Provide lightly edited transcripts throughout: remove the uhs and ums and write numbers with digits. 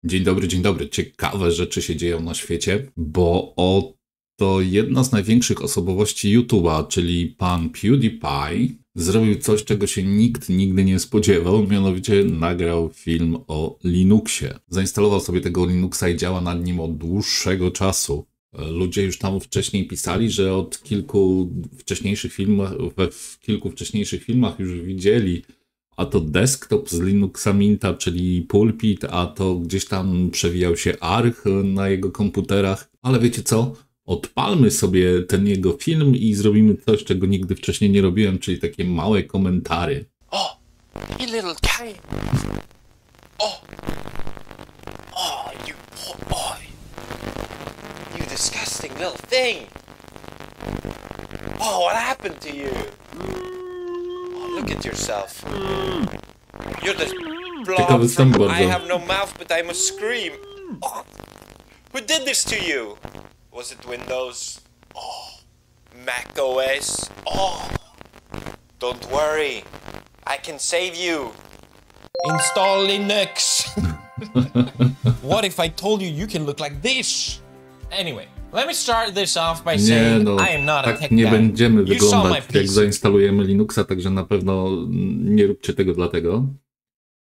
Dzień dobry, dzień dobry. Ciekawe rzeczy się dzieją na świecie, bo oto jedna z największych osobowości YouTube'a, czyli pan PewDiePie, zrobił coś, czego się nikt nigdy nie spodziewał, mianowicie nagrał film o Linuxie. Zainstalował sobie tego Linuxa i działa nad nim od dłuższego czasu. Ludzie już tam wcześniej pisali, że od kilku wcześniejszych filmach już widzieli, a to desktop z Linuxa Minta, czyli pulpit, a to gdzieś tam przewijał się arch na jego komputerach. Ale wiecie co? Odpalmy sobie ten jego film i zrobimy coś, czego nigdy wcześniej nie robiłem, czyli takie małe komentary. Oh, you little kid. Oh, you poor boy. You disgusting little thing. Oh, what happened to you? Oh, look at yourself. You're the blob from I have no mouth, but I must scream. Oh, who did this to you? Was it Windows? Oh, Mac OS? Oh, don't worry. I can save you. Install Linux. What if I told you you can look like this? Anyway, let me start this off by saying I am not a tech guy. Nie będziemy wyglądać, jak zainstalujemy Linuxa, także na pewno nie róbcie tego dlatego.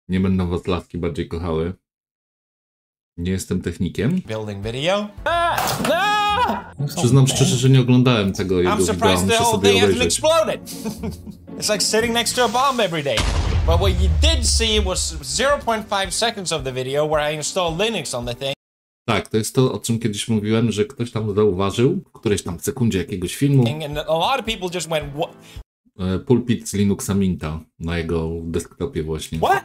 Nie będą was laski bardziej kochały. Nie jestem technikiem. Building video. Przyznam szczerze, że nie oglądałem tego jego wideo, muszę sobie obejrzeć. It's like sitting next to a bomb every day. But what you did see was 0.5 seconds of the video where I installed Linux on the thing. Tak, to jest to, o czym kiedyś mówiłem, że ktoś tam zauważył w którejś tam sekundzie jakiegoś filmu And a lot of people just went, what? Pulpit z Linuxa Minta na jego desktopie właśnie. What?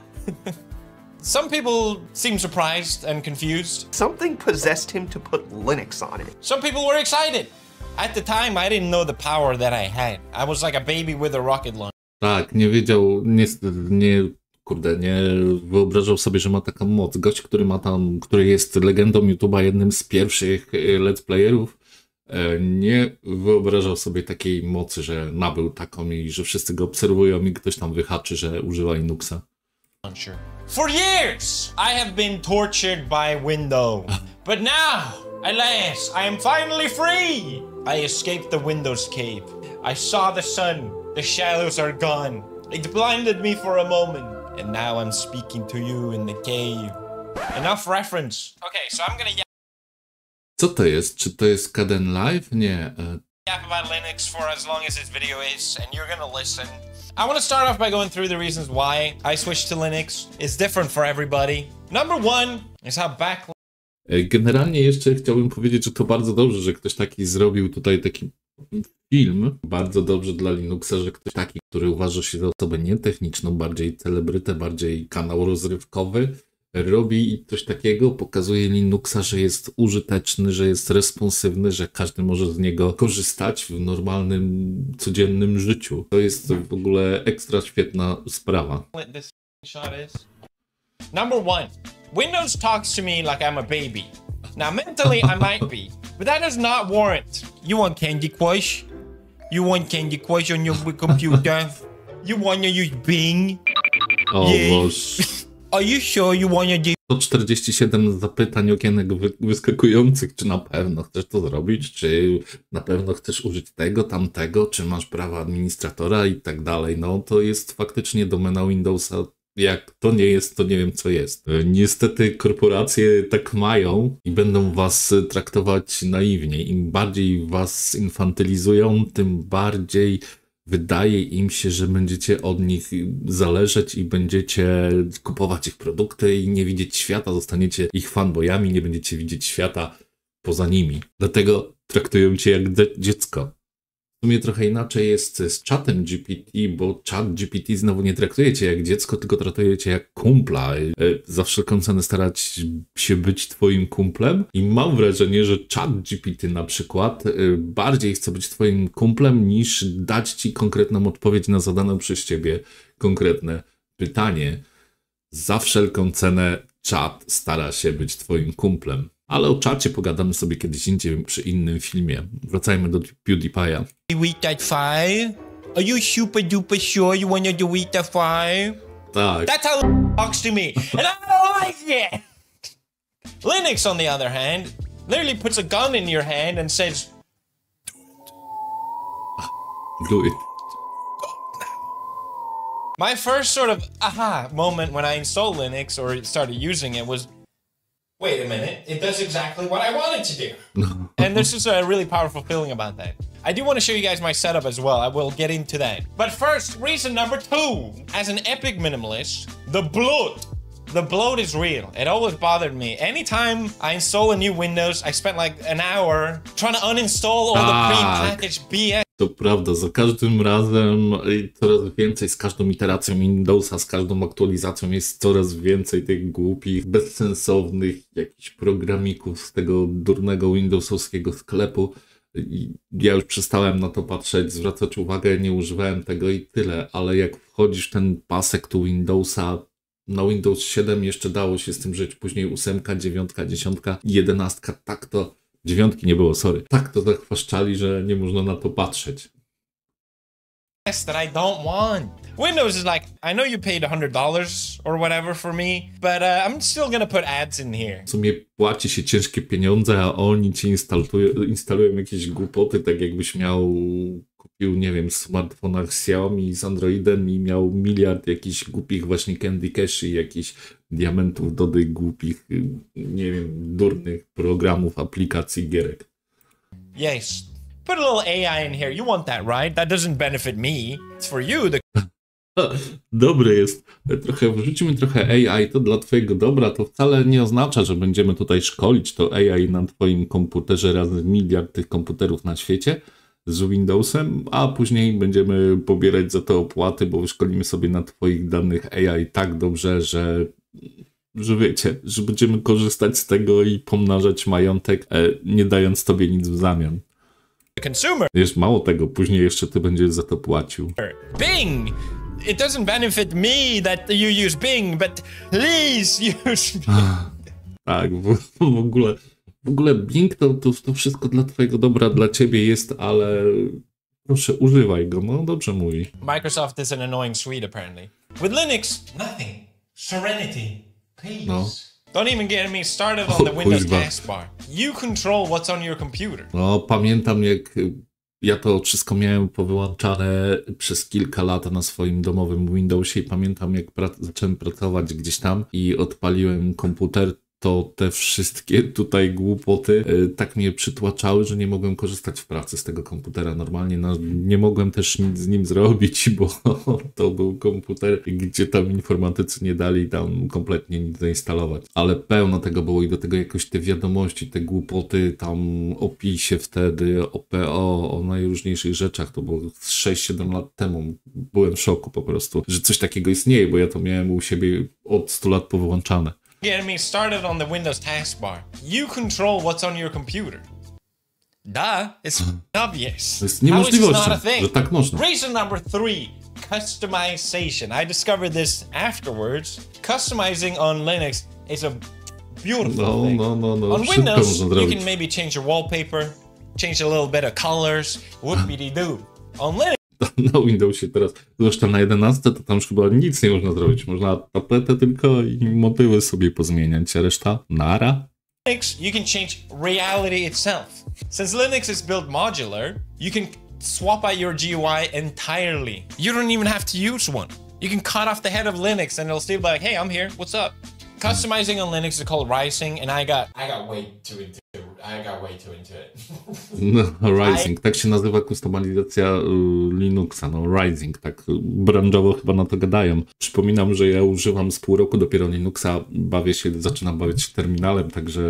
Some people seem surprised and confused. Something possessed him to put Linux on it. Some people were excited. At the time, I didn't know the power that I had. I was like a baby with a rocket launcher. Tak, nie wiedział, nie wyobrażał sobie, że ma taką moc. Gość, który jest legendą YouTube'a, jednym z pierwszych let's playerów, nie wyobrażał sobie takiej mocy, że nabył taką i że wszyscy go obserwują i ktoś tam wyhaczy, że używa Linuxa. For years, I have been tortured by Windows. But now, at last, I am finally free. I escaped the Windows cave. I saw the sun. The shadows are gone. It blinded me for a moment. And now I'm speaking to you in the cave. Enough reference. Okay, so I'm gonna Co to jest? Czy to jest Caden Live? Nie. yap about Linux for as long as this video is, and you're gonna listen. I want to start off by going through the reasons why I switched to Linux. It's different for everybody. Number one is how Generalnie jeszcze chciałbym powiedzieć, że to bardzo dobrze, że ktoś taki zrobił tutaj taki film. Bardzo dobrze dla Linuxa, że ktoś taki, który uważa się za osobę nietechniczną, bardziej celebrytę, bardziej kanał rozrywkowy, robi coś takiego, pokazuje Linuxa, że jest użyteczny, że jest responsywny, że każdy może z niego korzystać w normalnym, codziennym życiu. To jest w ogóle ekstra świetna sprawa. Number one, Windows talks to me like I'm a baby. Now mentally I might be, but that does not warrant. You want Candy Crush? You want Candy Crush on your computer? You wanna use Bing? O Boże. Are you sure you wanna do... 147 zapytań, okienek wyskakujących. Czy na pewno chcesz to zrobić? Czy na pewno chcesz użyć tego, tamtego? Czy masz prawa administratora i tak dalej? No to jest faktycznie domena Windowsa. Jak to nie jest, to nie wiem co jest. Niestety korporacje tak mają i będą was traktować naiwnie. Im bardziej was infantylizują, tym bardziej wydaje im się, że będziecie od nich zależeć i będziecie kupować ich produkty i nie widzieć świata, zostaniecie ich fanboyami, nie będziecie widzieć świata poza nimi. Dlatego traktują cię jak dziecko. W sumie trochę inaczej jest z czatem GPT, bo czat GPT znowu nie traktuje cię jak dziecko, tylko traktuje cię jak kumpla. Za wszelką cenę starać się być twoim kumplem i mam wrażenie, że czat GPT na przykład bardziej chce być twoim kumplem niż dać ci konkretną odpowiedź na zadane przez ciebie konkretne pytanie. Za wszelką cenę czat stara się być twoim kumplem. Ale o czacie pogadamy sobie kiedyś indziej przy innym filmie. Wracajmy do PewDiePie'a. Delete that file? Are you super duper sure you wanna delete that file? Tak. That's how it talks to me, and I don't like it! Linux, on the other hand, literally puts a gun in your hand and says, Do it. my first sort of aha moment when I installed Linux or started using it was, wait a minute, it does exactly what I wanted to do. And there's just a really powerful feeling about that. I do want to show you guys my setup as well. I will get into that. But first, reason number 2. As an epic minimalist, the bloat. The bloat is real. It always bothered me. Anytime I install a new Windows, I spent like an hour trying to uninstall all the pre-packaged BS. To prawda, za każdym razem coraz więcej, z każdą iteracją Windowsa, z każdą aktualizacją jest coraz więcej tych głupich, bezsensownych jakichś programików z tego durnego windowsowskiego sklepu. I ja już przestałem na to patrzeć, zwracać uwagę, nie używałem tego i tyle, ale jak wchodzisz w ten pasek tu Windowsa, na Windows 7 jeszcze dało się z tym żyć, później 8, 9, 10, 11, tak to... 9 nie było, sorry. Tak to zachwaszczali, że nie można na to patrzeć. That I don't want. Windows is like, I know you paid $100 or whatever for me, but I'm still gonna put ads in here. W sumie płaci się ciężkie pieniądze, a oni ci instalują jakieś głupoty, tak jakbyś kupił, nie wiem, smartfona Xiaomi z Androidem i miał miliard jakichś głupich właśnie Candy Cash i jakichś diamentów do tych głupich, nie wiem, durnych programów, aplikacji, gierek. Yes. Put a little AI in here. You want that, right? That doesn't benefit me. It's for you. Dobre jest. Wrzucimy trochę AI, to dla twojego dobra. To wcale nie oznacza, że będziemy tutaj szkolić to AI na twoim komputerze razy miliard tych komputerów na świecie z Windowsem, a później będziemy pobierać za to opłaty, bo wyszkolimy sobie na twoich danych AI tak dobrze, że wiecie, że będziemy korzystać z tego i pomnażać majątek, nie dając tobie nic w zamian. Consumer. Jest mało tego, później jeszcze ty będziesz za to płacił. Bing! It doesn't benefit me that you use Bing, but please use Bing. Tak, w ogóle Bing to wszystko dla twojego dobra, dla ciebie jest, ale proszę używaj go, no dobrze mówi. Microsoft is an annoying suite apparently. With Linux, nothing. Serenity. Peace. No. Don't even get me started on the Windows taskbar. You control what's on your computer. No, pamiętam jak ja to wszystko miałem powyłączane przez kilka lat na swoim domowym Windowsie i pamiętam jak zacząłem pracować gdzieś tam i odpaliłem komputer, to te wszystkie tutaj głupoty tak mnie przytłaczały, że nie mogłem korzystać w pracy z tego komputera normalnie. No, nie mogłem też nic z nim zrobić, bo to był komputer, gdzie tam informatycy nie dali tam kompletnie nic zainstalować. Ale pełno tego było i do tego jakoś te wiadomości, te głupoty tam o PiS-ie wtedy, o PO, o najróżniejszych rzeczach. To było 6-7 lat temu. Byłem w szoku po prostu, że coś takiego istnieje, bo ja to miałem u siebie od 100 lat powyłączane. Get me started on the Windows taskbar. You control what's on your computer. Duh, it's obvious. To jest niemożliwością, że tak można. Reason number 3, customization. I discovered this afterwards. Customizing on Linux is a beautiful thing. No. On Windows, you can maybe change your wallpaper, change a little bit of colors, whoopity-doo. On Linux, na Windowsie teraz, zwłaszcza na 11, to tam już chyba nic nie można zrobić. Można tapetę tylko i motywy sobie pozmieniać, a reszta nara. Linux, you can change reality itself. Since Linux is built modular, you can swap out your GUI entirely. You don't even have to use one. You can cut off the head of Linux and it'll still be like, hey, I'm here, what's up? Customizing on Linux is called Rising, and I got way too into it. No, Rising, tak się nazywa kustomizacja Linuxa, no Rising, tak branżowo chyba na to gadają. Przypominam, że ja używam z pół roku dopiero Linuxa, zaczynam bawić się terminalem, także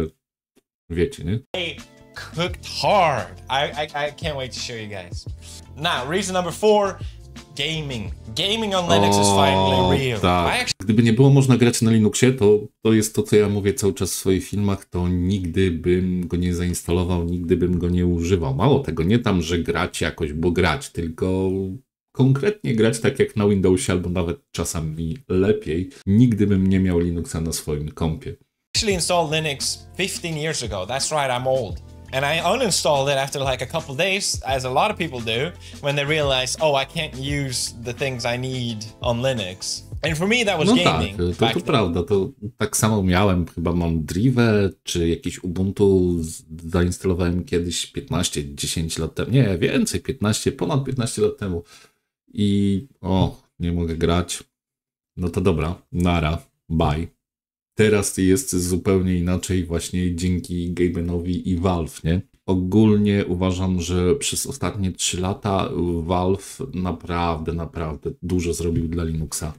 wiecie, nie? I cooked hard. I can't wait to show you guys. Now, reason number 4, gaming. Gaming on Linux is finally real. Tak. Gdyby nie było można grać na Linuxie, to jest to, co ja mówię cały czas w swoich filmach, to nigdy bym go nie zainstalował, nigdy bym go nie używał. Mało tego, nie tam, że grać jakoś, bo grać, tylko konkretnie grać tak jak na Windowsie, albo nawet czasami lepiej. Nigdy bym nie miał Linuxa na swoim kompie. Actually installed Linux 15 years ago. That's right, I'm old. And I uninstalled it after like a couple days, as a lot of people do, when they realize, oh, I can't use the things I need on Linux. And for me that was No gaming. tak, to prawda, to tak samo miałem, chyba mam Drivę, czy jakieś Ubuntu zainstalowałem kiedyś 10 lat temu, nie, więcej, ponad 15 lat temu i nie mogę grać, no to dobra, nara, bye. Teraz jest zupełnie inaczej właśnie dzięki Gabenowi i Valve, nie? Ogólnie uważam, że przez ostatnie 3 lata Valve naprawdę dużo zrobił dla Linuxa.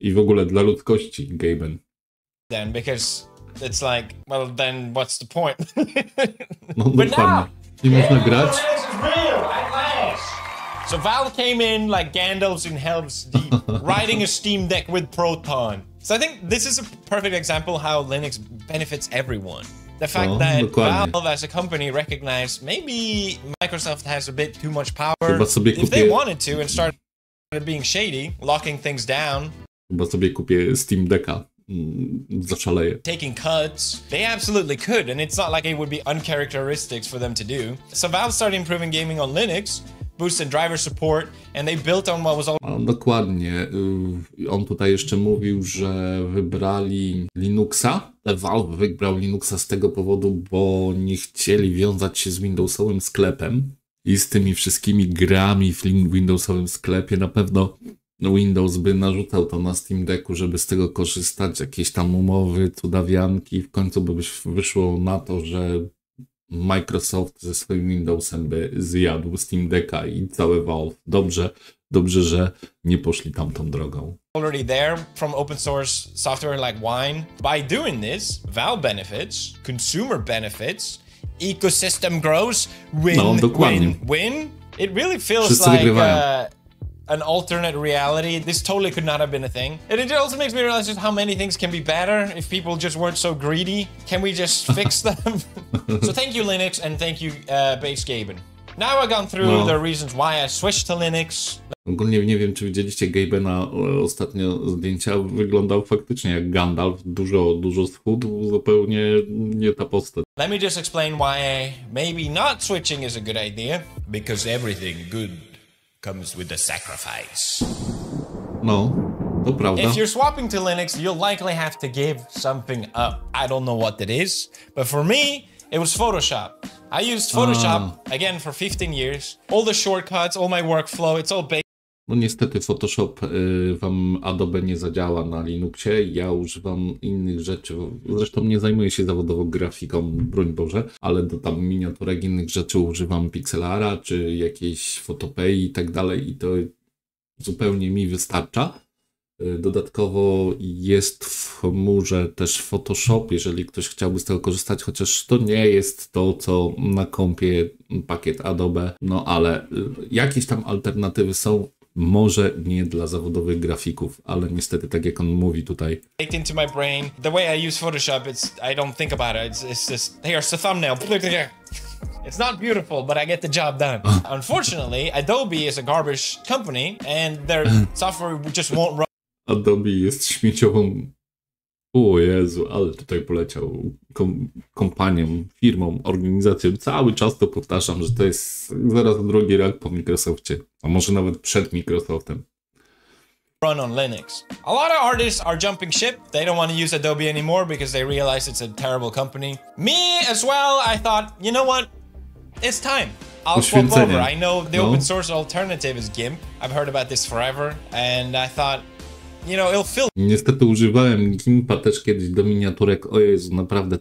I w ogóle dla ludzkości, Gaben. Then, because it's like, well, then what's the point? No dokładnie. Nie można grać. So Valve came in like Gandalf in Helm's Deep, riding a Steam Deck with Proton. So I think this is a perfect example how Linux benefits everyone. The fact that dokładnie. Valve as a company recognized maybe Microsoft has a bit too much power Chyba sobie if they wanted to and started being shady, locking things down. Chyba sobie kupię Steam Decka. Zaszaleję. Taking cuts, they absolutely could, and it's not like it would be uncharacteristics for them to do. So Valve started improving gaming on Linux, boosted driver support, and they built on what was all... Dokładnie. On tutaj jeszcze mówił, że wybrali Linuxa. Valve wybrał Linuxa z tego powodu, bo nie chcieli wiązać się z Windowsowym sklepem i z tymi wszystkimi grami w Windowsowym sklepie. Na pewno Windows by narzucał to na Steam Decku, żeby z tego korzystać, jakieś tam umowy, cudawianki. W końcu by wyszło na to, że Microsoft ze swoim Windowsem by zjadł Steam Decka i całe Valve. Dobrze, że nie poszli tamtą drogą. Already there from open source software like Wine. By doing this, Valve benefits, consumer benefits, ecosystem grows, win. It really feels Wszyscy like wygrywają. An alternate reality. This totally could not have been a thing. And it also makes me realize just how many things can be better if people just weren't so greedy. Can we just fix them? So thank you, Linux, and thank you, Base Gaben. Now I've gone through the reasons why I switched to Linux. Ogólnie nie wiem, czy widzieliście Gabena ostatnio zdjęcia. Wyglądał faktycznie jak Gandalf. Dużo schudł, zupełnie nie ta postać. Let me just explain why maybe not switching is a good idea. Because everything good comes with a sacrifice. No, to prawda. If you're swapping to Linux, you'll likely have to give something up. I don't know what it is, but for me, it was Photoshop. I used Photoshop, again, for 15 years. All the shortcuts, all my workflow, it's all based. No niestety Photoshop wam Adobe nie zadziała na Linuxie. Ja używam innych rzeczy. Zresztą nie zajmuję się zawodowo grafiką, broń Boże, ale do tam miniaturek innych rzeczy używam Pixelara, czy jakiejś Photopei i tak dalej i to zupełnie mi wystarcza. Dodatkowo jest w chmurze też Photoshop, jeżeli ktoś chciałby z tego korzystać, chociaż to nie jest to, co na kompie pakiet Adobe, no ale jakieś tam alternatywy są. Może nie dla zawodowych grafików, ale niestety, tak jak on mówi tutaj. Into my brain. The way I use Photoshop, I don't think about it. It's just, here's the thumbnail. It's not beautiful, but I get the job done. Unfortunately, Adobe is a garbage company, and their software just won't run. Adobe jest śmieciową. O Jezu, ale tutaj poleciał kompanią, firmą, organizacją. Cały czas to powtarzam, że to jest zaraz drugi rok po Microsoftie, a może nawet przed Microsoftem. Run on Linux. A lot of artists are jumping ship. They don't want to use Adobe anymore because they realize it's a terrible company. Me as well, I thought, you know what? It's time. I'll swap over. I know the open source alternative is GIMP. I've heard about this forever, and I thought, you know, it'll fill. Niestety używałem GIMPa też kiedyś do miniaturek. O Jezu, naprawdę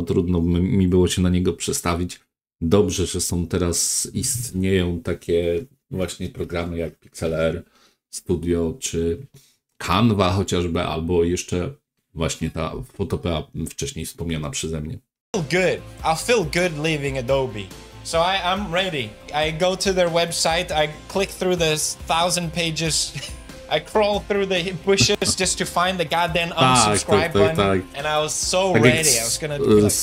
trudno mi było się na niego przestawić. Dobrze, że są teraz, istnieją takie właśnie programy jak Pixlr Studio, czy Canva chociażby, albo jeszcze właśnie ta Photopea wcześniej wspomniana przeze mnie. I'll feel good leaving Adobe. So I'm ready. I go to their website, I click through the 1000 pages, I crawl through the bushes just to find the goddamn unsubscribe button, and I was so tak ready. I was gonna do like...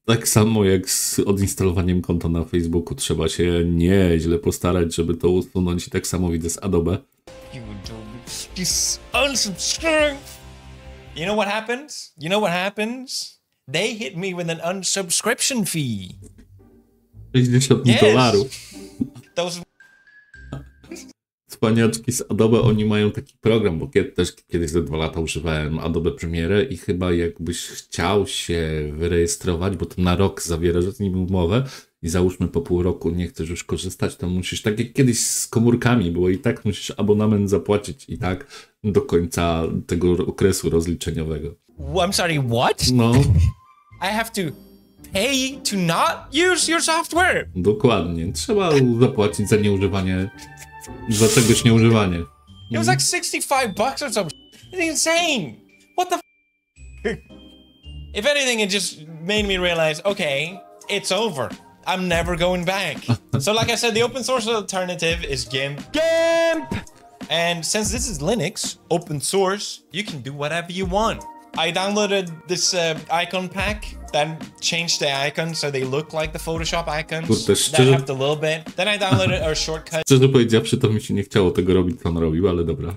Tak samo jak z odinstalowaniem konta na Facebooku, trzeba się nieźle postarać, żeby to usunąć i tak samo widzę z Adobe. Just unsubscribe. You know what happens? They hit me with an unsubscription fee. $60. Those... Cwaniaczki z Adobe, oni mają taki program, bo kiedyś za 2 lata używałem Adobe Premiere i chyba jakbyś chciał się wyrejestrować, bo to na rok zawiera z nim umowę i załóżmy po pół roku nie chcesz już korzystać, to musisz, tak jak kiedyś z komórkami było, i tak musisz abonament zapłacić i tak do końca tego okresu rozliczeniowego. I'm sorry, what? No. I have to pay to not use your software. Dokładnie. Trzeba zapłacić za nieużywanie, za czegoś nieużywanie. It was like $65 or something. It's insane. What the f? If anything, it just made me realize, okay, it's over. I'm never going back. So like I said, the open source alternative is GIMP. And since this is Linux, open source, you can do whatever you want. I downloaded this icon pack that changed the icons so they look like the Photoshop icons. That helped a little bit. Then I downloaded our shortcut. Szczerze powiedziawszy, to mi się nie chciało tego robić, co on robił, ale dobra.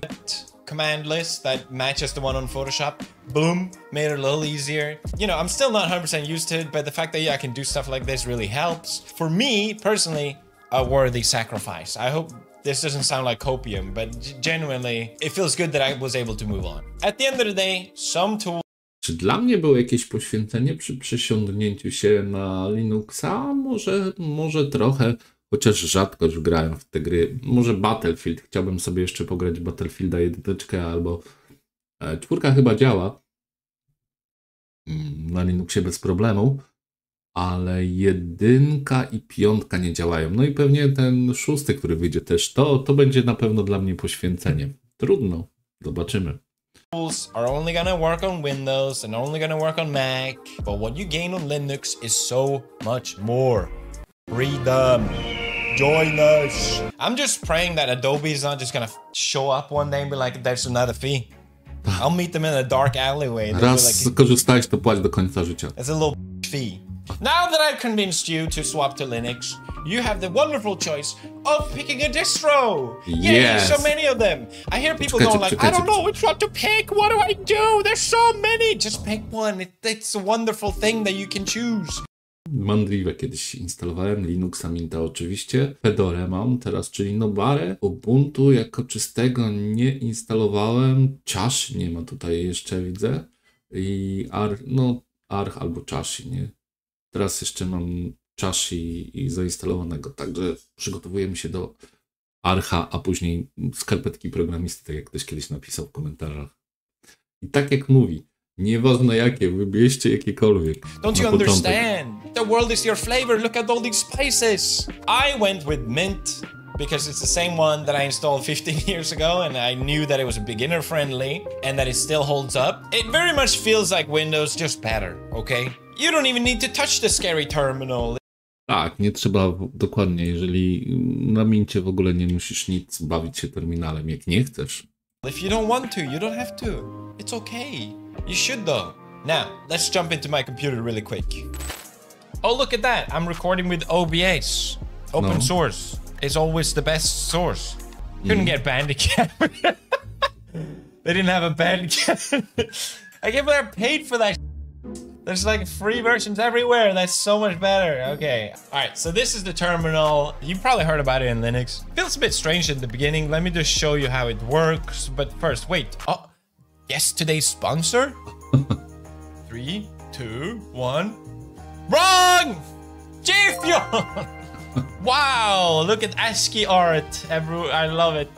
Command list that matches the one on Photoshop. Boom, made it a little easier. You know, I'm still not 100% used to it, but the fact that I can do stuff like this really helps. For me, personally, a worthy sacrifice. I hope this doesn't sound like copium, but genuinely, it feels good that I was able to move on. At the end of the day, some tools... Czy dla mnie było jakieś poświęcenie przy przesiądnięciu się na Linuxa? Może trochę, chociaż rzadko już grałem w te gry. Może Battlefield, chciałbym sobie jeszcze pograć Battlefielda 1 albo 4 chyba działa na Linuxie bez problemu, ale 1 i 5 nie działają. No i pewnie ten 6, który wyjdzie też, to będzie na pewno dla mnie poświęcenie. Trudno, zobaczymy. Tools are only gonna work on Windows and only gonna work on Mac, but what you gain on Linux is so much more. Freedom. Join us. I'm just praying that Adobe is not just gonna show up one day and be like, there's another fee. I'll meet them in a dark alleyway. Raz skorzystałeś, to płać do końca życia. That's a little fee. Now that I've convinced you to swap to Linux, you have the wonderful choice of picking a distro. Yes. So many of them. I hear people going like, I don't know which one to pick. What do I do? There's so many. Just pick one. It's a wonderful thing that you can choose. Mandrive kiedyś instalowałem, Linuxa Minta oczywiście, Fedorę mam teraz, czyli Nobarę, Ubuntu jako czystego nie instalowałem, Chashi nie ma tutaj jeszcze, widzę, i Arch albo Chashi, nie? Teraz jeszcze mam Chashi i zainstalowanego, także przygotowujemy się do Archa, a później skarpetki programisty, tak jak ktoś kiedyś napisał w komentarzach. I tak jak mówi, nieważne jakie, wybierzcie jakiekolwiek. Don't you understand? The world is your flavor. Look at all these spices. I went with Mint because it's the same one that I installed 15 years ago, and I knew that it was beginner friendly and that it still holds up. It very much feels like Windows, just better, okay? You don't even need to touch the scary terminal. Tak, nie trzeba dokładnie, jeżeli na Mincie w ogóle nie musisz nic bawić się terminalem, jak nie chcesz. If you don't want to, you don't have to. It's okay. You should though. Now, let's jump into my computer really quick. Oh, look at that. I'm recording with OBS. Open source is always the best source. Couldn't get Bandicam. They didn't have a Bandicam. I can't believe I paid for that. There's like free versions everywhere. That's so much better. Okay. All right. So this is the terminal. You've probably heard about it in Linux. Feels a bit strange in the beginning. Let me just show you how it works. But first, wait. Oh, yes, today's sponsor. 3, 2, 1. Wrong! G-Fuel! Wow, look at ASCII art. I love it.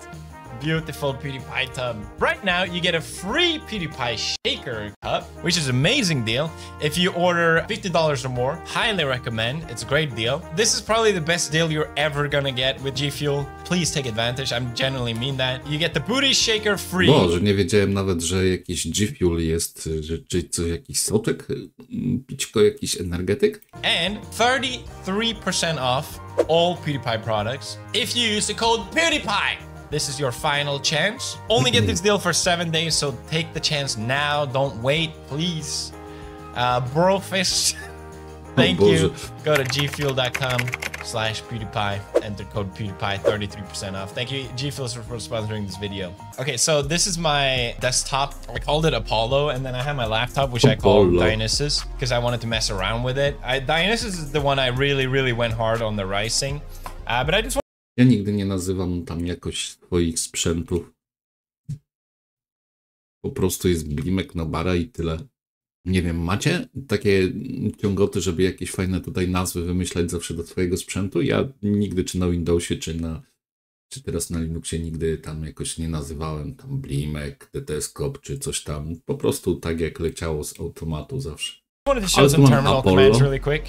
Beautiful PewDiePie tub. Right now, you get a free PewDiePie shaker cup, which is an amazing deal. If you order $50 or more, highly recommend. It's a great deal. This is probably the best deal you're ever gonna get with G Fuel. Please take advantage. I genuinely mean that. You get the booty shaker free. Boże, nie wiedziałem nawet, że jakiś G Fuel jest, czy co, jakiś soczek, pićko, jakiś energetyk. And 33% off all PewDiePie products if you use the code PewDiePie. This is your final chance. Only get this deal for 7 days, so take the chance now. Don't wait, please. Brofish, thank you. Go to gfuel.com/PewDiePie. Enter code PewDiePie, 33% off. Thank you, Gfuel, for sponsoring this video. Okay, so this is my desktop. I called it Apollo, and then I have my laptop, which I called Dionysus, because I wanted to mess around with it. Dionysus is the one I really went hard on the rising. But I just Ja nigdy nie nazywam tam jakoś swoich sprzętów. Po prostu jest blimek na bara i tyle. Nie wiem, macie takie ciągoty, żeby jakieś fajne tutaj nazwy wymyślać zawsze do swojego sprzętu? Ja nigdy, czy na Windowsie, czy teraz na Linuxie, nigdy tam jakoś nie nazywałem tam blimek, deteskop, czy coś tam. Po prostu tak jak leciało z automatu zawsze. I wanted to show some terminal commands really quick,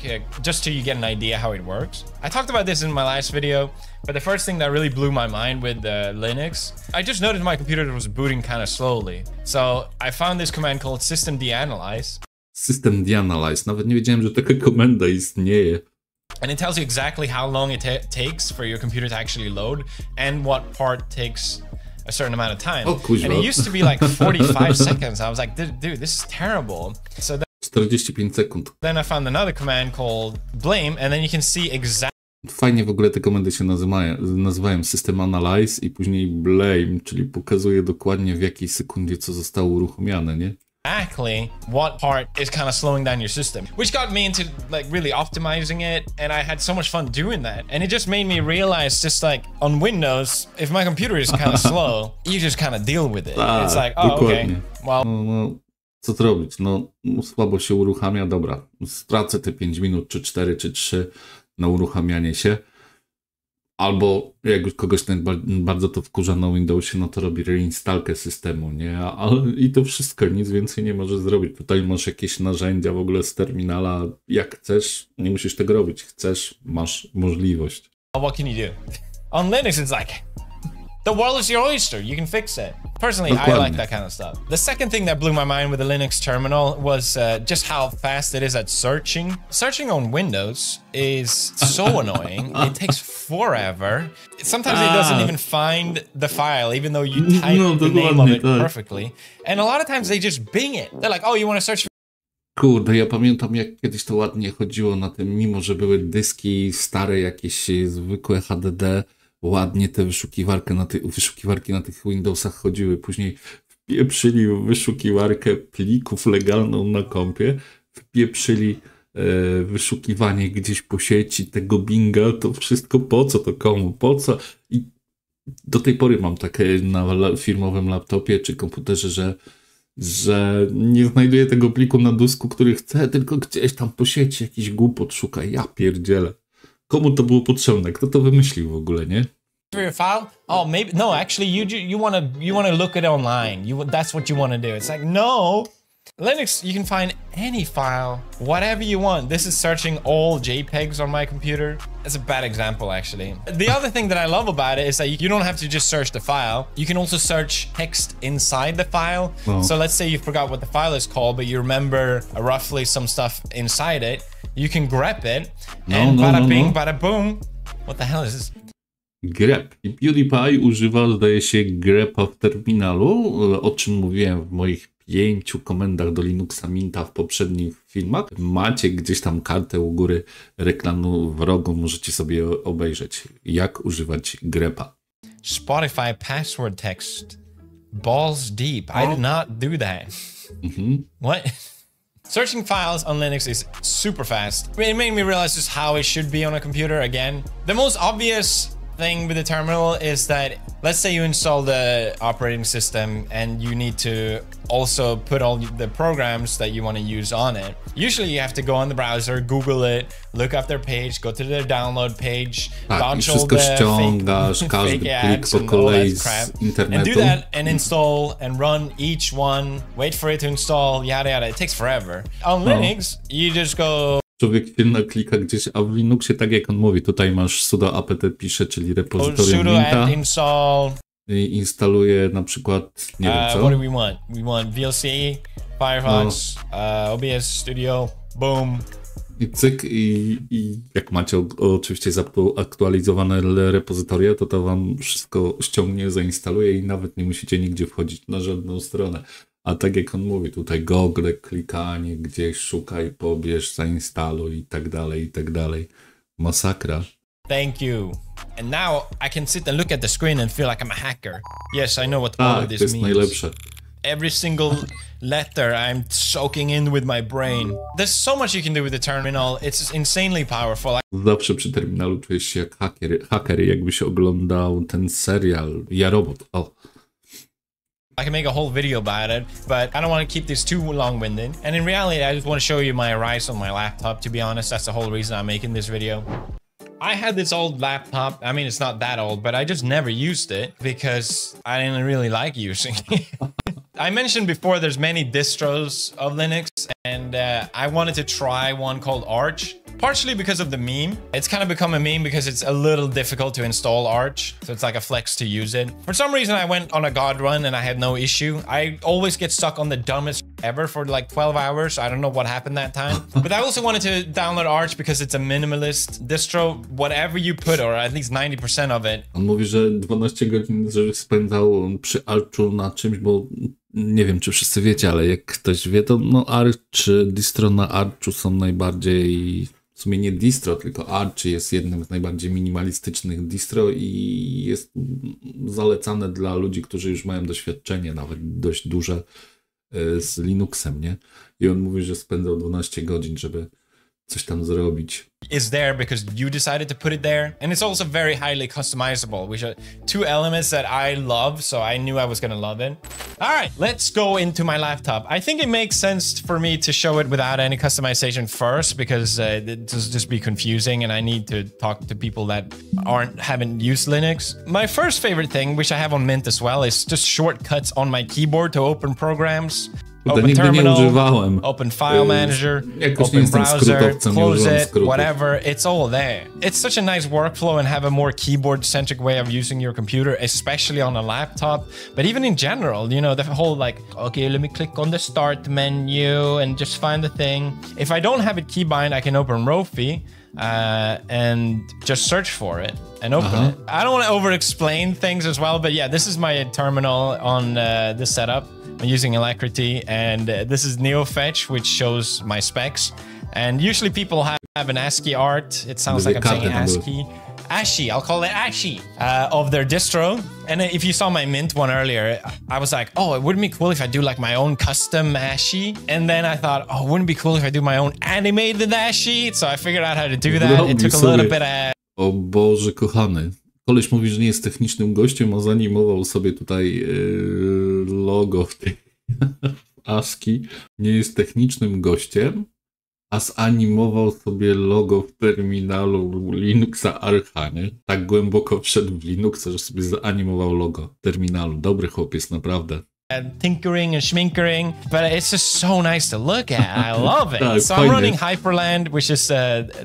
just so you get an idea how it works. I talked about this in my last video, but the first thing that really blew my mind with Linux, I just noticed my computer was booting kind of slowly. So I found this command called systemdanalyze. Systemdanalyze. Nawet nie wiedziałem, że taka komenda istnieje. And it tells you exactly how long it takes for your computer to actually load and what part takes a certain amount of time. Oh, kuźwa. And it used to be like 45 seconds. I was like, dude, this is terrible. So 45 sekund. then I found another command called blame, and then you can see exactly. Fajnie w ogóle te komendy się nazywają System Analyze i później Blame, czyli pokazuje dokładnie w jakiej sekundzie co zostało uruchomione, nie? Exactly what part is kind of slowing down your system, which got me into like really optimizing it, and I had so much fun doing that. And it just made me realize, just like on Windows, if my computer is kind of slow, you just kind of deal with it. It's like, oh, dokładnie. okay, well. No, co to robić? No, słabo się uruchamia, dobra. Stracę te 5 minut, czy 4, czy 3 na uruchamianie się. Albo jak już kogoś bardzo to wkurza na Windowsie, no to robi reinstalkę systemu, nie? I to wszystko, nic więcej nie może zrobić. Tutaj masz jakieś narzędzia w ogóle z terminala. Jak chcesz, nie musisz tego robić. Chcesz, masz możliwość. What can you do? On Linux, it's like, the world is your oyster. You can fix it. Personally, I like that kind of stuff. The second thing that blew my mind with the Linux terminal was just how fast it is at searching. Searching on Windows is so annoying. It takes forever. Sometimes it doesn't even find the file, even though you type the name of it perfectly. And a lot of times they just bing it. They're like, oh, you want to search? Kurde, ja pamiętam, jak kiedyś to ładnie chodziło na tym, mimo że były dyski stare, jakieś zwykłe HDD, ładnie te wyszukiwarki na tych Windowsach chodziły. Później wpieprzyli wyszukiwarkę plików legalną na kompie, wpieprzyli wyszukiwanie gdzieś po sieci, tego Binga, to wszystko po co, to komu, po co? I do tej pory mam takie na firmowym laptopie czy komputerze, że nie znajduję tego pliku na dysku, który chcę, tylko gdzieś tam po sieci jakiś głupot szuka. Ja pierdzielę. Komu to było potrzebne? Kto to wymyślił w ogóle, nie? Your file? Oh, maybe no. Actually, you wanna look it online. That's what you wanna do. It's like no. Linux, you can find any file, whatever you want. This is searching all JPEGs on my computer. That's a bad example, actually. The other thing that I love about it is that you don't have to just search the file. You can also search text inside the file. Oh. So let's say you forgot what the file is called, but you remember roughly some stuff inside it. You can grep it, and bada bing, bada boom. What the hell is this? Grep. I PewDiePie używa, zdaje się, grepa w terminalu, o czym mówiłem w moich 5 komendach do Linuxa Minta w poprzednich filmach. Macie gdzieś tam kartę u góry reklamu w rogu, możecie sobie obejrzeć, jak używać grepa. Spotify password text. Balls deep. I did not do that. What? Searching files on Linux is super fast. It made me realize just how it should be on a computer again. The most obvious thing with the terminal is that, let's say you install the operating system and you need to also put all the programs that you want to use on it. Usually you have to go on the browser, Google it, look up their page, go to their download page, launch all the fake apps and all that crap, and do that and install and run each one, wait for it to install, yada yada. It takes forever. On Linux, you just go. Człowiek się naklika gdzieś, a w Linuxie, tak jak on mówi, tutaj masz sudo apt pisze, czyli repozytorium Minta. I instaluje na przykład, nie wiem co. What do we want? We want VLC, Firefox, OBS Studio, boom. I cyk, i jak macie oczywiście zaktualizowane repozytoria, to wam wszystko ściągnie, zainstaluje i nawet nie musicie nigdzie wchodzić na żadną stronę. A tak jak on mówi, tutaj Google, klikanie, gdzieś szukaj, pobierz, zainstaluj i tak dalej, i tak dalej. Masakra. Thank you. And now I can sit and look at the screen and feel like I'm a hacker. Yes, I know what all of this means. To jest najlepsze. Every single letter I'm soaking in with my brain. There's so much you can do with the terminal. It's insanely powerful. Zawsze przy terminalu czujesz się jak haker, jakbyś oglądał ten serial Ja Robot. O. I can make a whole video about it, but I don't want to keep this too long-winded. And in reality, I just want to show you my rise on my laptop, to be honest. That's the whole reason I'm making this video. I had this old laptop. I mean, it's not that old, but I just never used it because I didn't really like using it. I mentioned before there's many distros of Linux, and I wanted to try one called Arch, partially because of the meme. It's kind of become a meme because it's a little difficult to install Arch, so it's like a flex to use it. For some reason, I went on a god run and I had no issue. I always get stuck on the dumbest ever for like 12 hours. I don't know what happened that time. But I also wanted to download Arch because it's a minimalist distro. Whatever you put, or at least 90% of it. On mówi, że 12 godzin spędzał przy Archu na czymś, bo nie wiem, czy wszyscy wiecie, ale jak ktoś wie, to no Arch czy distro na Archu są najbardziej, w sumie nie distro, tylko Arch jest jednym z najbardziej minimalistycznych distro i jest zalecane dla ludzi, którzy już mają doświadczenie, nawet dość duże z Linuxem, nie? I on mówi, że spędzał 12 godzin, żeby coś tam zrobić. Is there because you decided to put it there, and it's also very highly customizable, which are two elements that I love, so I knew I was gonna love it. All right, let's go into my laptop. I think it makes sense for me to show it without any customization first, because it just be confusing, and I need to talk to people that haven't used Linux. My first favorite thing, which I have on Mint as well, is just shortcuts on my keyboard to open programs. Open terminal, open file manager, open browser, close it, whatever, it's all there. It's such a nice workflow and have a more keyboard-centric way of using your computer, especially on a laptop. But even in general, you know, the whole like, okay, let me click on the start menu and just find the thing. If I don't have it keybind, I can open Rofi and just search for it and open it. I don't want to over-explain things as well, but yeah, this is my terminal on this setup. I'm using Alacrity, and this is neofetch, which shows my specs. And usually people have an ASCII art. It sounds like I'm saying ASCII. ASCII, I'll call it ASCII, of their distro. And if you saw my Mint one earlier, I was like, oh, it wouldn't be cool if I do like my own custom ASCII. And then I thought, oh, wouldn't it be cool if I do my own animated ASCII? So I figued out how to do that. It took a little bit of... O Boże kochany. Koleś mówi, że nie jest technicznym gościem, a zanimował sobie tutaj logo w tej ASCII. Nie jest technicznym gościem, a zanimował sobie logo w terminalu Linuxa Archa, nie? Tak głęboko wszedł w Linuxa, że sobie zanimował logo terminalu. Dobry chłopiec, naprawdę. Tinkering and schminkering, but it's just so nice to look at. I love it. So I'm running Hyperland, which is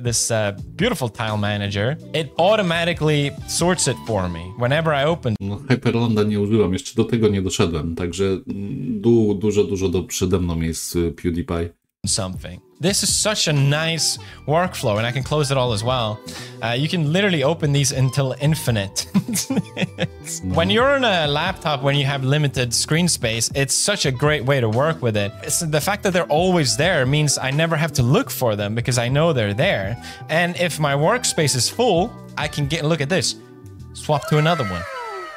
this beautiful tile manager. It automatically sorts it for me whenever I open. No, Hyperlanda nie użyłam, jeszcze do tego nie doszedłem, także dużo przede mną jest PewDiePie. Something. This is such a nice workflow, and I can close it all as well. You can literally open these until infinite. When you're on a laptop, when you have limited screen space, it's such a great way to work with it. The fact that they're always there means I never have to look for them because I know they're there. And if my workspace is full, I can look at this, swap to another one.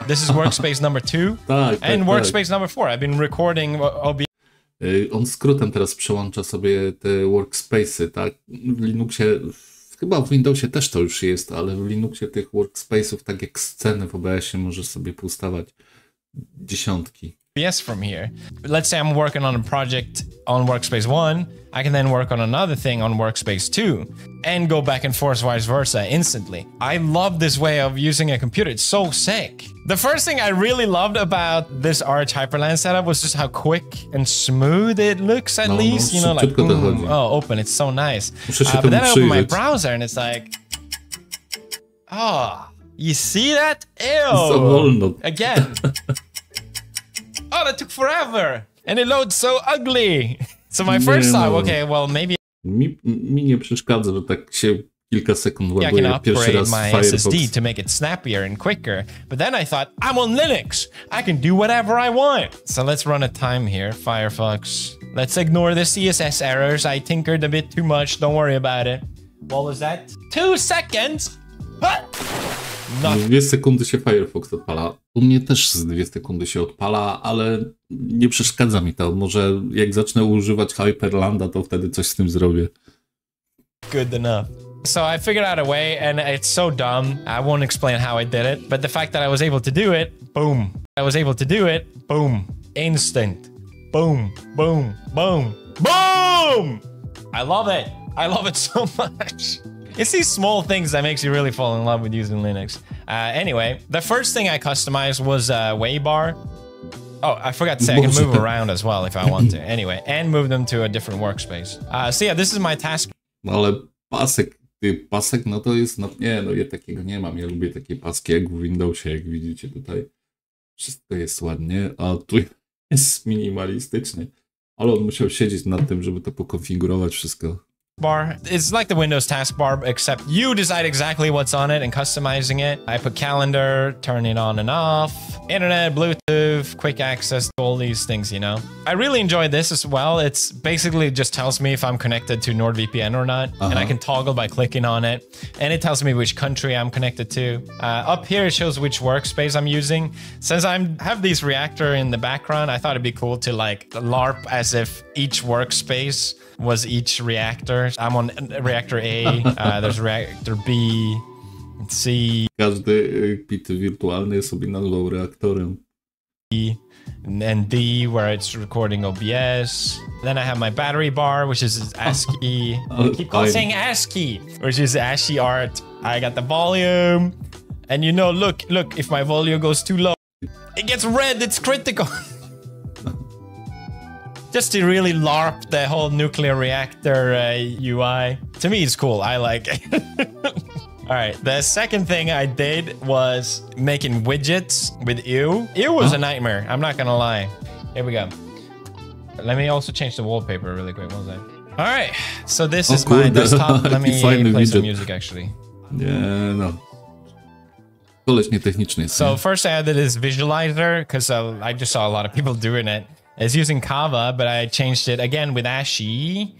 This is workspace number 2 and workspace number 4. I've been recording OBS. On skrótem teraz przełącza sobie te workspace'y, tak? W Linuxie, chyba w Windowsie też to już jest, ale w Linuxie tych workspace'ów, tak jak sceny w OBS-ie, możesz sobie poustawać dziesiątki. Yes, from here. Let's say I'm working on a project on workspace 1, I can then work on another thing on workspace 2 and go back and forth vice versa instantly. I love this way of using a computer. It's so sick. The first thing I really loved about this Arch Hyperland setup was just how quick and smooth it looks, at least, you know, like, open, it's so nice. But then I open my browser and it's like, oh, you see that? Ew. Again. Oh, that took forever, and it loads so ugly. So my first thought, okay, well maybe mi nie przeszkadza, że tak się kilka sekund ładuje. I can upgrade my SSD to make it snappier and quicker. But then I thought, I'm on Linux. I can do whatever I want. So let's run a time here, Firefox. Let's ignore the CSS errors. I tinkered a bit too much. Don't worry about it. What was that? 2 seconds. W 2 sekundy się Firefox odpala. U mnie też z 2 sekundy się odpala, ale nie przeszkadza mi to. Może jak zacznę używać Hyperlanda, to wtedy coś z tym zrobię. Good enough. So I figured out a way, and it's so dumb. I won't explain how I did it, but the fact that I was able to do it, boom. I was able to do it, boom. Instant. Boom, boom, boom, boom! I love it. I love it so much. It's these small things that makes you really fall in love with using Linux. Anyway, the first thing I customized was Waybar. Oh, I forgot to say I can move around as well if I want to. Anyway, and move them to a different workspace. So yeah, this is my task. No ale pasek, no to jest, no nie, no ja takiego nie mam. Ja lubię takie paski jak w Windowsie, jak widzicie tutaj. Wszystko jest ładnie, a tu jest minimalistycznie. Ale on musiał siedzieć nad tym, żeby to pokonfigurować wszystko. Bar. It's like the Windows taskbar, except you decide exactly what's on it and customizing it. I put calendar, turn it on and off, internet, Bluetooth, quick access, all these things, you know. I really enjoy this as well. It's basically just tells me if I'm connected to NordVPN or not, and I can toggle by clicking on it, and it tells me which country I'm connected to. Up here it shows which workspace I'm using. Since I have these reactor in the background, I thought it'd be cool to like LARP as if each workspace was each reactor. I'm on reactor A, there's reactor B, C. Każdy pit wirtualny jest sobie nazwał reaktorem. And D, where it's recording OBS. Then I have my battery bar, which is ASCII. I keep on saying ASCII, which is ASCII art. I got the volume. And you know, look, if my volume goes too low, it gets red, it's critical. Just to really LARP the whole nuclear reactor UI. To me, it's cool. I like it. All right, the second thing I did was making widgets with ew. Ew was a nightmare, I'm not gonna lie. Here we go. Let me also change the wallpaper really quick, one second. All right, so this is my desktop. Let me play some music actually. Nie, no. Koleś nietechniczny jest. So first I added this visualizer, because I just saw a lot of people doing it. It's using Kava, but I changed it again with ASCII,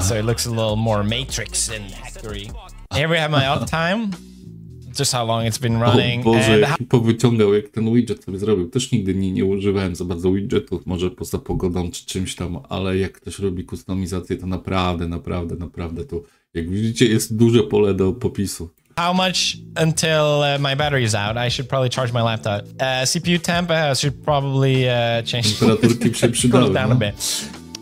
so it looks a little more matrix and accurate. Here we have my uptime, just how long it's been running. O Boże, jak powyciągał, jak ten widget sobie zrobił. Też nigdy nie używałem za bardzo widgetów, może poza pogodą czy czymś tam, ale jak ktoś robi kustomizację, to naprawdę to, jak widzicie, jest duże pole do popisu. How much until my battery is out? I should probably charge my laptop. CPU temp, I should probably change. Temperaturki się przydały, down a bit.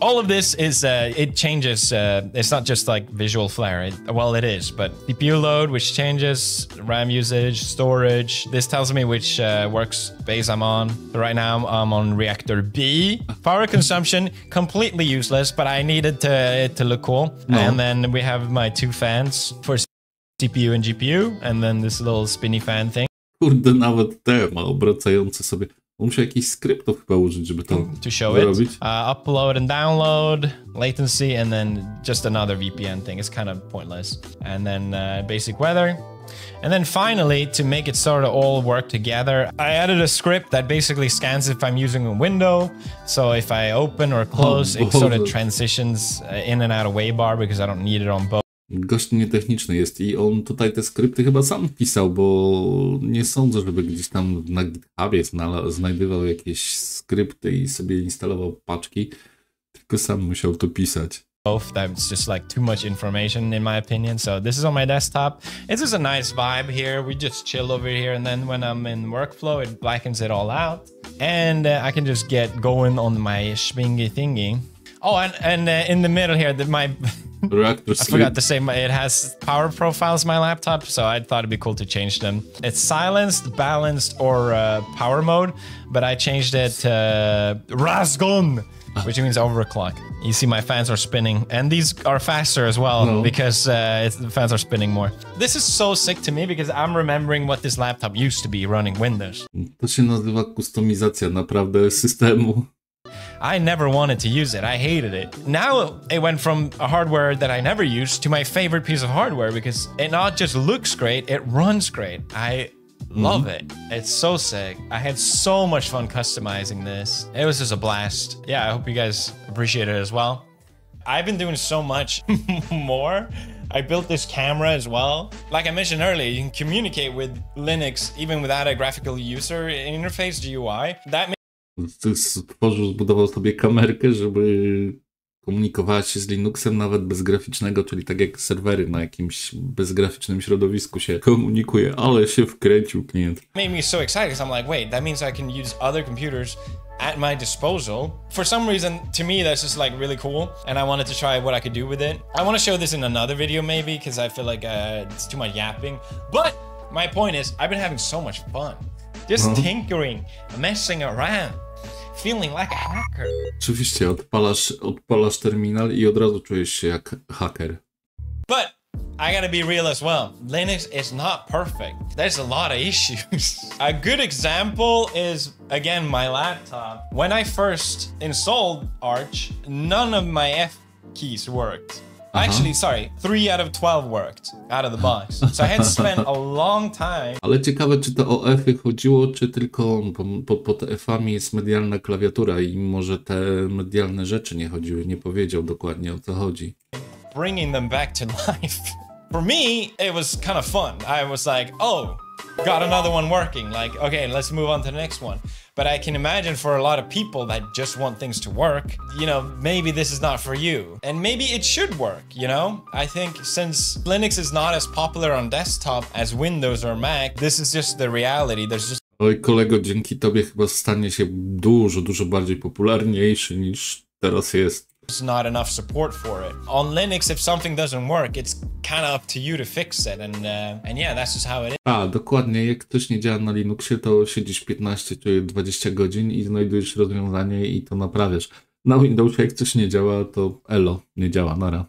All of this is, it changes, it's not just like visual flare, well it is, but CPU load, which changes, RAM usage, storage, this tells me which workspace I'm on. So right now I'm on reactor B. Power consumption, completely useless, but I needed it to look cool. No. And then we have my 2 fans for CPU and GPU, and then this little spinny fan thing. Kurde, nawet te ma obracające sobie. Musiał jakiś skryptów chyba użyć, żeby to zrobić. Upload and download, latency, and then just another VPN thing. It's kind of pointless. And then basic weather. And then finally, to make it sort of all work together, I added a script that basically scans if I'm using a window. So if I open or close, it sort of transitions in and out of Waybar because I don't need it on both. Gość nietechniczny jest i on tutaj te skrypty chyba sam pisał, bo nie sądzę, żeby gdzieś tam na GitHubie znajdował jakieś skrypty i sobie instalował paczki, tylko sam musiał to pisać. Both, that's just like too much information in my opinion. So this is on my desktop. It's just a nice vibe here. We just chill over here, and then when I'm in workflow, it blackens it all out, and I can just get going on my schwingy thingy. Oh, and in the middle here, I forgot to say, it has power profiles, my laptop, so I thought it'd be cool to change them. It's silenced, balanced, or power mode, but I changed it to Razgon, which means overclock. You see my fans are spinning, and these are faster as well, because the fans are spinning more. This is so sick to me, because I'm remembering what this laptop used to be running Windows. To się nazywa kustomizacja naprawdę systemu. I never wanted to use it. I hated it. Now it went from a hardware that I never used to my favorite piece of hardware because it not just looks great, it runs great. I love it. It's so sick. I had so much fun customizing this. It was just a blast. Yeah, I hope you guys appreciate it as well. I've been doing so much more I built this camera as well. Like I mentioned earlier, you can communicate with Linux even without a graphical user interface, GUI. That Zbudował sobie kamerkę, żeby komunikowała się z Linuxem nawet bez graficznego, czyli tak jak serwery na jakimś bezgraficznym środowisku się komunikuje, ale się wkręcił klient. Made me so excited because I'm like, wait, that means I can use other computers at my disposal. For some reason, to me, that's just like really cool, and I wanted to try what I could do with it. I want to show this in another video maybe, because I feel like it's too much yapping. But my point is, I've been having so much fun. Just tinkering, messing around, feeling like a hacker. Oczywiście, odpalasz terminal i od razu czujesz się jak haker. But I gotta be real as well. Linux is not perfect. There's a lot of issues. A good example is, again, my laptop. When I first installed Arch, none of my F keys worked. Actually, sorry, 3 out of 12 worked out of the box. So I had to spend a long time. Ale ciekawe, czy to o F-y chodziło, czy tylko pod F-ami jest medialna klawiatura i może te medialne rzeczy nie chodziły, nie powiedział dokładnie o co chodzi. Bringing them back to life. For me, it was kind of fun. I was like, oh, got another one working. Like, okay, let's move on to the next one. But I can imagine for a lot of people that just want things to work, you know, maybe this is not for you. And maybe it should work, you know? I think since Linux is not as popular on desktop as Windows or Mac, this is just the reality. There's just... Oj, kolego, dzięki tobie chyba stanie się dużo bardziej popularniejszy niż teraz jest. There's not enough support for it. On Linux, if something doesn't work, it's kind of up to you to fix it, and yeah, that's just how it is. A, dokładnie, jak ktoś nie działa na Linuxie, to siedzisz 15 czy 20 godzin i znajdujesz rozwiązanie i to naprawiasz. Na Windowsie jak coś nie działa, to elo, nie działa, nara.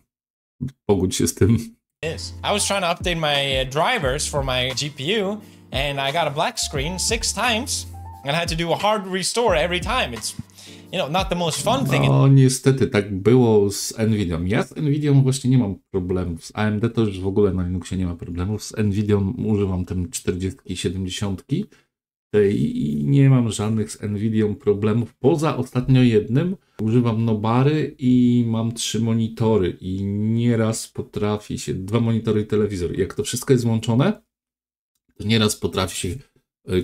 Pogódź się z tym. I was trying to update my drivers for my GPU, and I got a black screen 6 times, and I had to do a hard restore every time. It's, you know, not the most fun thing. No niestety, tak było z Nvidią. Ja z Nvidią właśnie nie mam problemów. Z AMD to już w ogóle na Linuxie nie ma problemów. Z Nvidią używam ten 40 i 70 i nie mam żadnych z Nvidią problemów. Poza ostatnio jednym używam Nobary i mam 3 monitory i nieraz potrafi się 2 monitory i telewizor. Jak to wszystko jest złączone, to nieraz potrafi się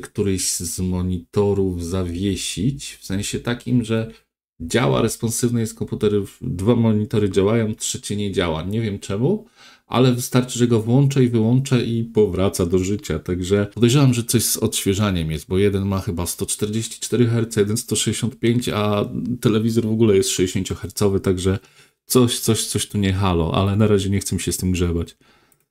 któryś z monitorów zawiesić, w sensie takim, że działa, responsywny jest komputer, 2 monitory działają, trzeci nie działa. Nie wiem czemu, ale wystarczy, że go włączę i wyłączę i powraca do życia. Także podejrzewam, że coś z odświeżaniem jest, bo jeden ma chyba 144 Hz, jeden 165, a telewizor w ogóle jest 60 Hz, także coś tu nie halo, ale na razie nie chcę się z tym grzebać.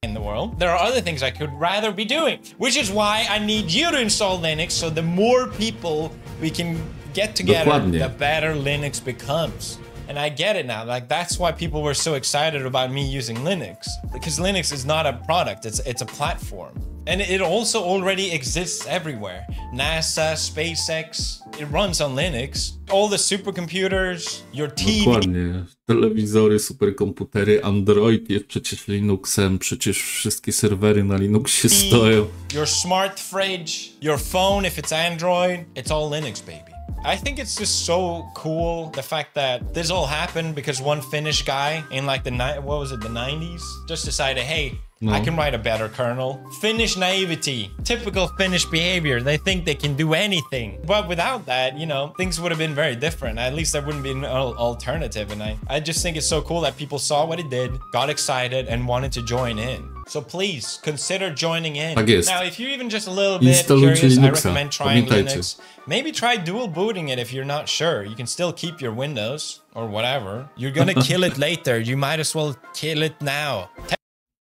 In the world. There are other things I could rather be doing, which is why I need you to install Linux, so the more people we can get together, Dokładnie. the better Linux becomes. And I get it now. Like, that's why people were so excited about me using Linux, because Linux is not a product, it's a platform. And it also already exists everywhere. NASA, SpaceX, it runs on Linux. All the supercomputers, your TV. Dokładnie. Telewizory, superkomputery, Android jest przecież Linuxem, przecież wszystkie serwery na Linuxie stoją. Your smart fridge, your phone, if it's Android, it's all Linux, baby. I think it's just so cool, the fact that this all happened because one Finnish guy in like the 90s just decided, hey, I can write a better kernel. Finnish naivety, typical Finnish behavior. They think they can do anything. But without that, you know, things would have been very different. At least there wouldn't be an alternative. And I just think it's so cool that people saw what it did, got excited, and wanted to join in. So please consider joining in. Tak jest. Now, if you're even just a little bit Instalujcie curious, Linuxa. I recommend trying Pamiętajcie. Linux. Maybe try dual booting it if you're not sure. You can still keep your Windows or whatever. You're gonna kill it later. You might as well kill it now.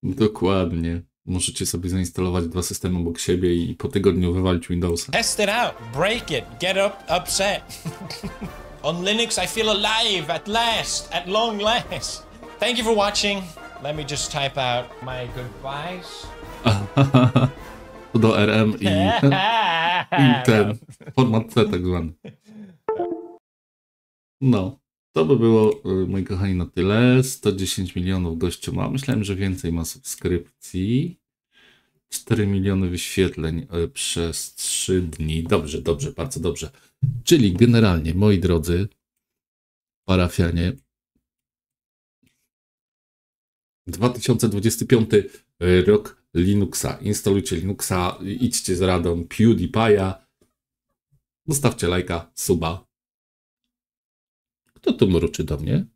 Dokładnie. Możecie sobie zainstalować 2 systemy obok siebie i po tygodniu wywalić Windowsa. Test it out, break it, get upset. On Linux, I feel alive at last, at long last. Thank you for watching. Let me just type out my goodbyes. Do RM i ten format C tak zwany. No, to by było, moi kochani, na tyle. 110 milionów gościu ma. Myślałem, że więcej ma subskrypcji. 4 miliony wyświetleń przez 3 dni. Dobrze, bardzo dobrze. Czyli generalnie, moi drodzy parafianie, 2025 rok Linuxa. Instalujcie Linuxa, idźcie z radą PewDiePie'a. Zostawcie lajka, suba. Kto tu mruczy do mnie?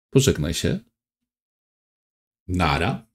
Pożegnaj się. Nara.